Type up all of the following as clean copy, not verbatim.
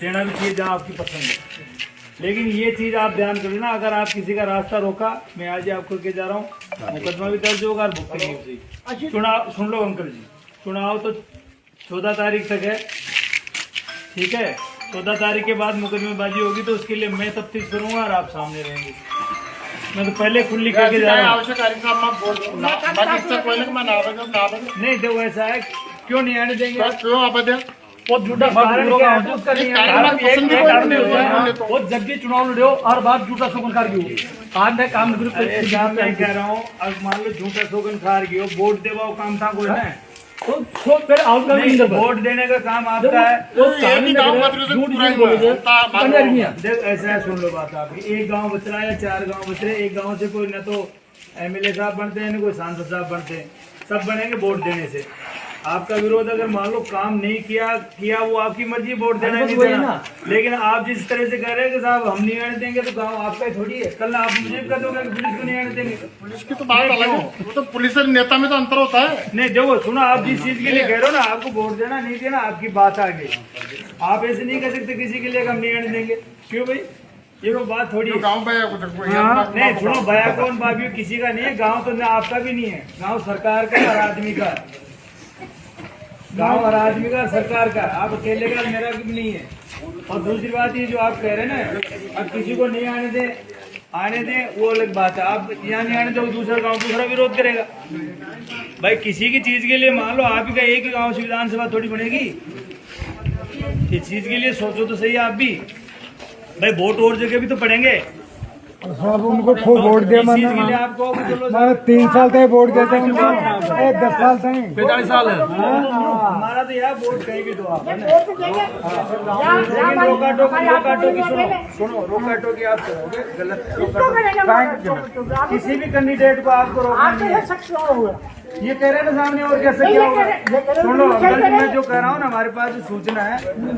देना भी चाहिए जहाँ आपकी पसंद है। लेकिन ये चीज आप ध्यान कर लेना, अगर आप किसी का रास्ता रोका, मैं आज ही आपको कह जा रहा हूँ, मुकदमा भी दर्ज होगा और भुगतान भी होगी। चुनाव सुन लो अंकल जी, चुनाव तो 14 तारीख तक है, ठीक है। 14 तारीख के बाद मुकदमेबाजी होगी तो उसके लिए मैं तफ्तीश करूंगा और आप सामने रहेंगे। मैं तो पहले खुली करके जा रहा हूँ। नहीं तो ऐसा है, क्यों नहीं आने देंगे? वो झूठा वो जब भी चुनाव लड़ो हर बात झूठा शोकन खार की आज मैं काम मैं कह रहा हूँ, अब मान लो झूठा शोकन खार की हो, वोट देवा काम था कोई ना, तो फिर वोट देने का काम आपका है। ऐसा है, सुन लो बात आपकी, एक गांव बच रहा है या 4 गांव बच रहे, एक गांव से कोई न तो एमएलए साहब बनते हैं न कोई सांसद साहब बनते हैं, सब बनेंगे वोट देने से। आपका विरोध अगर मान लो काम नहीं किया वो आपकी मर्जी, वोट देना नहीं देना। लेकिन आप जिस तरह से कह रहे हैं कि साहब हम नहीं आने देंगे, तो गांव आपका ही थोड़ी है। कल आप मुझे भी कर दोगे कि पुलिस को नहीं आने देंगे। पुलिस की तो बात अलग है, वो तो पुलिस और नेता में तो अंतर होता है। नहीं देखो सुनो, आप जिस चीज के लिए कह रहे हो ना, आपको वोट देना नहीं देना आपकी बात आ गई। आप ऐसे नहीं कह सकते किसी के लिए हम नहीं आने देंगे, क्यों भाई? ये कोई बात थोड़ी है। गाँव नहीं सुनो, भया कौन बाबी किसी का नहीं है, गाँव तो आपका भी नहीं है, गाँव सरकार का और आदमी का, गांव और आदमी का, सरकार का, आप अकेले का, मेरा भी नहीं है। और दूसरी बात ये जो आप कह रहे हैं ना, अब किसी को नहीं आने दें वो अलग बात है। आप यहाँ नहीं आने दो, दूसरा गांव दूसरा विरोध करेगा। भाई किसी की चीज के लिए मान लो आप ही का एक ही गांव से विधानसभा थोड़ी बनेगी, इस चीज के लिए सोचो तो सही आप भी। भाई वोट और जगह भी तो पड़ेंगे। सब उनको खूब वोट दिया मैंने 3 साल तक वोट देते हैं, 10 साल तक 45 साल है हमारा तो यार वोट कहीं भी दो आप, लेकिन रोका टोकी सुनो, रोका टोकी आप करोगे गलत, किसी भी कैंडिडेट को आपको रोकना नहीं है। ये कह रहे हैं ना सामने, और कैसे क्या होगा? सुन लो अंकल जी, मैं जो कह रहा हूँ ना, हमारे पास जो सूचना है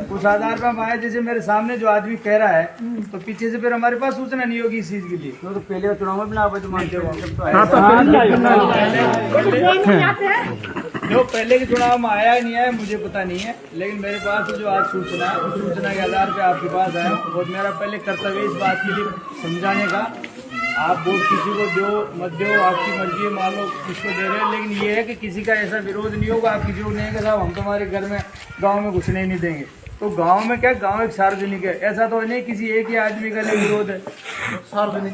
उस आधार पर हम आए। जैसे मेरे सामने जो आदमी कह रहा है, तो पीछे से फिर हमारे पास सूचना नहीं होगी इस चीज के लिए। तो पहले चुनाव में जो पहले के चुनाव में आया ही नहीं आया मुझे पता नहीं है, लेकिन मेरे पास जो आज सूचना है, उस सूचना के आधार पर आपके पास आया हूँ। और मेरा पहले कर्तव्य इस बात के लिए समझाने का, आप वोट किसी को दो मत दो आपकी मर्जी है, मान लो किसको दे रहे हैं, लेकिन ये है कि किसी का ऐसा विरोध नहीं होगा। आप किसी को नहीं कि साहब हम तुम्हारे घर में गांव में घुसने नहीं देंगे। तो गांव में क्या, गांव एक सार्वजनिक है, ऐसा तो नहीं किसी एक ही आदमी का विरोध है। सार्वजनिक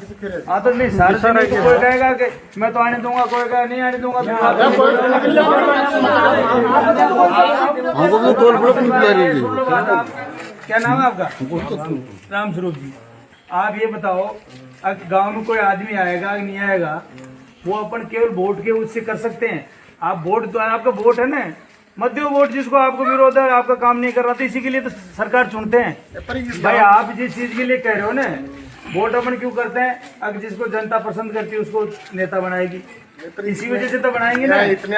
हाँ तो नहीं, सार्वजनिक तो कोई कहेगा कि मैं तो आने दूंगा, कोई कहेगा नहीं आने दूंगा। क्या नाम है आपका? राम स्वरूप जी। आप ये बताओ, गांव में कोई आदमी आएगा नहीं आएगा, वो अपन केवल वोट के उससे कर सकते हैं। आप वोट तो आपका वोट है ना, मत दो वोट जिसको आपको विरोध है, आपका काम नहीं कर रहा, तो इसी के लिए तो सरकार चुनते हैं। भाई आप जिस चीज के लिए कह रहे हो ना, वोट अपन क्यों करते हैं? अगर जिसको जनता पसंद करती है उसको नेता बनाएगी, इसी वजह से तो बनाएंगे ना। इतने